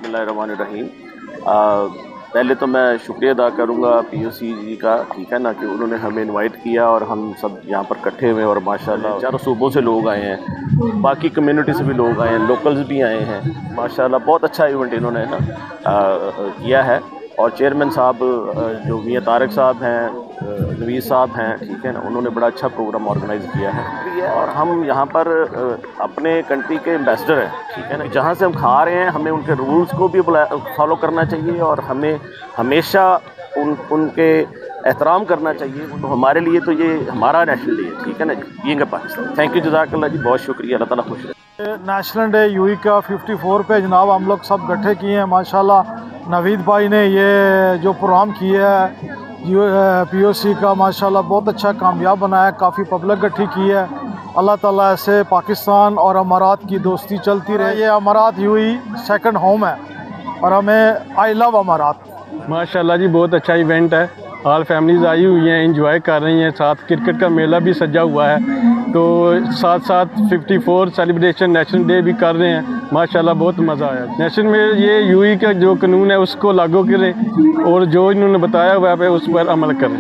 बिस्मिल्लाहिर्रहमानिर्रहीम। पहले तो मैं शुक्रिया अदा करूँगा POC जी का, ठीक है ना, कि उन्होंने हमें इनवाइट किया और हम सब यहाँ पर इकट्ठे हुए और माशाल्लाह चारों सूबों से लोग आए हैं, बाकी कम्युनिटी से भी लोग आए हैं, लोकल्स भी आए हैं। माशाल्लाह बहुत अच्छा इवेंट इन्होंने ना किया है। और चेयरमैन साहब जो मियां तारिक साहब हैं, नवीस साहब हैं, ठीक है ना, उन्होंने बड़ा अच्छा प्रोग्राम ऑर्गेनाइज़ किया है। और हम यहाँ पर अपने कंट्री के एम्बेसडर हैं, ठीक है ना। जहाँ से हम खा रहे हैं हमें उनके रूल्स को भी फॉलो करना चाहिए और हमें हमेशा उनके एहतराम करना चाहिए। तो हमारे लिए तो ये हमारा नेशनल डे है, ठीक है ना, being a Pakistan. Thank you, जज़ाकल्लाह जी, बहुत शुक्रिया, अल्लाह ताला खुश रहे। नेशनल डे यूई का 54 पे जनाब हम लोग सब इकट्ठे किए हैं। माशाल्लाह नवीद भाई ने ये जो प्रोग्राम किया है POC का, माशाल्लाह बहुत अच्छा कामयाब बनाया, काफ़ी पब्लिक इकट्ठी की है। अल्लाह ताला ऐसे पाकिस्तान और अमारात की दोस्ती चलती रहे। ये अमारात यूई सेकंड होम है और हमें आई लव अमारात। माशाल्लाह जी बहुत अच्छा इवेंट है, ऑल फैमिलीज़ आई हुई हैं, एंजॉय कर रही हैं, साथ क्रिकेट का मेला भी सजा हुआ है, तो साथ साथ 54 सेलिब्रेशन नेशनल डे भी कर रहे हैं। माशाल्लाह बहुत मज़ा आया। नेशनल में ये यूई का जो कानून है उसको लागू करें और जो इन्होंने बताया हुआ है उस पर अमल करें।